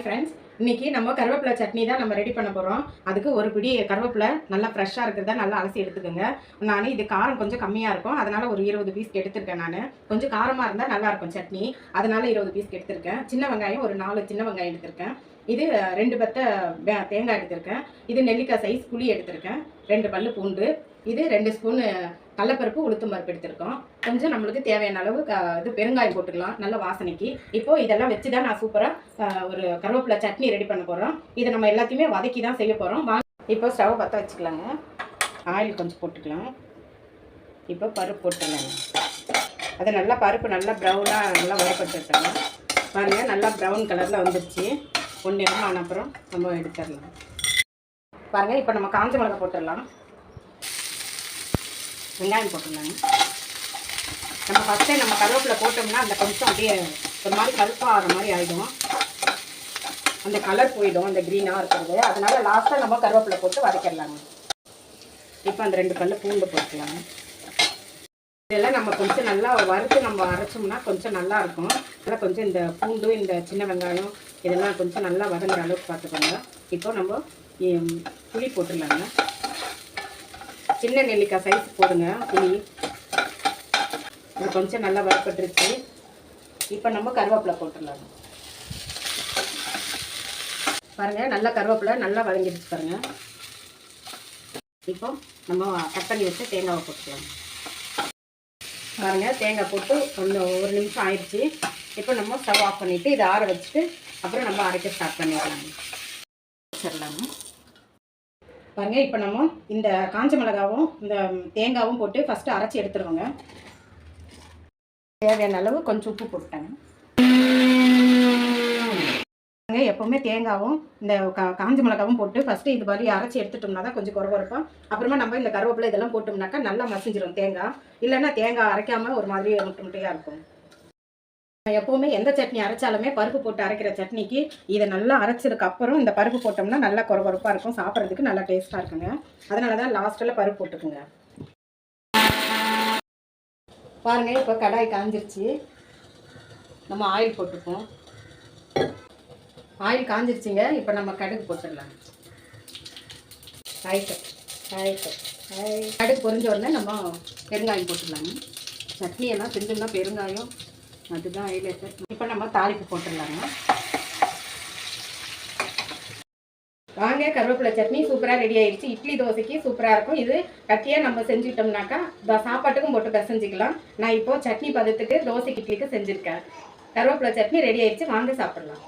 Hi friends, இன்னைக்கு நம்ம கருவேப்பிலை சட்னி தான் நம்ம ரெடி பண்ண போகிறோம். அதுக்கு ஒரு பிடி கருவேப்பிலை நல்லா ஃப்ரெஷ்ஷாக இருக்கிறதா நல்லா அலசி எடுத்துக்கோங்க. நான் இது காரம் கொஞ்சம் கம்மியாக இருக்கும், அதனால் ஒரு 20 பீஸ் எடுத்துருக்கேன். நான் கொஞ்சம் காரமாக இருந்தால் நல்லாயிருக்கும் சட்னி, அதனால் 20 பீஸ் எடுத்துருக்கேன். சின்ன வெங்காயம் ஒரு 4 சின்ன வெங்காயம் எடுத்திருக்கேன். இது 2 பத்தை தேங்காய் எடுத்திருக்கேன். இது நெல்லிக்காய் சைஸ் புளி எடுத்திருக்கேன். 2 பல்லு பூண்டு. இது 2 ஸ்பூனு கடலப்பருப்பு உளுத்தம் பருப்பு எடுத்திருக்கோம். கொஞ்சம் நம்மளுக்கு தேவையான அளவு இது பெருங்காயம் போட்டுக்கலாம் நல்ல வாசனைக்கு. இப்போ இதெல்லாம் வச்சு தான் நான் சூப்பராக ஒரு கருவேப்பிலை சட்னி ரெடி பண்ண போகிறோம். இதை நம்ம எல்லாத்தையுமே வதக்கி தான் செய்ய போகிறோம். இப்போ ஸ்டவ் பற்ற வச்சுக்கலாங்க. ஆயில் கொஞ்சம் போட்டுக்கலாம். இப்போ பருப்பு போட்டுக்கலாங்க. அதை நல்லா பருப்பு நல்லா ப்ரௌனாக நல்லா வதப்பட்டு வச்சுக்கலாம். பாருங்கள், நல்லா ப்ரௌன் கலரில் வந்துடுச்சு. ஒன்று நேரம் ஆன அப்புறம் நம்ம எடுத்துடலாம். பாருங்கள், இப்போ நம்ம காஞ்ச மிளகா போட்டுடலாம். வெங்காயம் போட்டுடலாங்க. நம்ம ஃபஸ்ட்டே நம்ம கருவேப்பிலை போட்டோம்னா அந்த கொஞ்சம் அப்படியே ஒரு மாதிரி கருப்பாக ஆகிற மாதிரி ஆகிடும். அந்த கலர் போயிடும், அந்த க்ரீனாக இருக்கிறது. அதனால் லாஸ்ட்டாக நம்ம கருவேப்பிலை போட்டு வதக்கிடலாங்க. இப்போ அந்த 2 பல்லு பூண்டு போட்டுக்கலாங்க. இதெல்லாம் நம்ம கொஞ்சம் நல்லா வறுத்து நம்ம அரைச்சோம்னா கொஞ்சம் நல்லாயிருக்கும். அதனால் கொஞ்சம் இந்த பூண்டு, இந்த சின்ன வெங்காயம் இதெல்லாம் கொஞ்சம் நல்லா வதங்குற அளவுக்கு பார்த்துக்கோங்க. இப்போ நம்ம புளி போட்டுடலாங்க. சின்ன நெல்லிக்காய் சைஸ் போடுங்க புளி. இது கொஞ்சம் நல்லா வறுப்பட்டுருச்சு. இப்போ நம்ம கருவேப்பிலை போட்டுடலாங்க. பாருங்கள், நல்லா கருவேப்பிலை நல்லா வதங்கிடுச்சு பாருங்கள். இப்போ நம்ம கட் பண்ணி வச்சு தேங்காவை போட்டுக்கலாம். பாருங்கள், தேங்காய் போட்டு ஒரு நிமிஷம் ஆயிடுச்சு. இப்போ நம்ம ஸ்டவ் ஆஃப் பண்ணிவிட்டு இதை ஆற வச்சுட்டு அப்புறம் நம்ம அரைக்க ஸ்டார்ட் பண்ணிடலாங்க. வச்சிடலாங்க. பாருங்கள், இப்போ நம்ம இந்த காஞ்ச மிளகாவும் இந்த தேங்காவும் போட்டு ஃபஸ்ட்டு அரைச்சி எடுத்துருவோங்க. தேவையான அளவு கொஞ்சம் உப்பு போட்டாங்க. எப்போவுமே தேங்காவும் இந்த காஞ்ச மிளகாவும் போட்டு ஃபஸ்ட்டு இது மாதிரி அரைச்சி எடுத்துட்டோம்னா தான் கொஞ்சம் குறகுறப்பாக. அப்புறமா நம்ம இந்த கருவேப்பிலை இதெல்லாம் போட்டோம்னாக்கா நல்லா மசிஞ்சிடும் தேங்காய். இல்லைன்னா தேங்காய் அரைக்காமல் ஒரு மாதிரி முட்டை முட்டையாக இருக்கும். எப்போவுமே எந்த சட்னி அரைச்சாலுமே பருப்பு போட்டு அரைக்கிற சட்னிக்கு இதை நல்லா அரைச்சதுக்கு அப்புறம் இந்த பருப்பு போட்டோம்னா நல்லா குறகுறப்பாக இருக்கும், சாப்பிட்றதுக்கு நல்லா டேஸ்ட்டாக இருக்குங்க. அதனால தான் லாஸ்ட்டில் பருப்பு போட்டுக்குங்க. பாருங்கள், இப்போ கடாய் காஞ்சிருச்சு. நம்ம ஆயில் போட்டுப்போம். ஆயில் காஞ்சிருச்சுங்க. இப்போ நம்ம கடுகு போட்டுடலாம். கடுகு பொரிஞ்ச உடனே நம்ம பெருங்காயம் போட்டுடலாங்க. சட்னியெல்லாம் செஞ்சோம்னா பெருங்காயம் அதுதான் ஹைலைட். இப்போ நம்ம தாளிப்பு போட்டுடலாங்க. வாங்க, கருவேப்பிலை சட்னி சூப்பராக ரெடி ஆயிடுச்சு. இட்லி தோசைக்கு சூப்பராக இருக்கும். இது கட்டியாக நம்ம செஞ்சுட்டோம்னாக்கா சாப்பாட்டுக்கும் போட்டு பிசைஞ்சிக்கலாம். நான் இப்போது சட்னி பதத்துக்கு தோசைக்கு இட்லிக்கு செஞ்சுருக்கேன். கருவேப்பிலை சட்னி ரெடி ஆயிடுச்சு. வாங்க சாப்பிட்லாம்.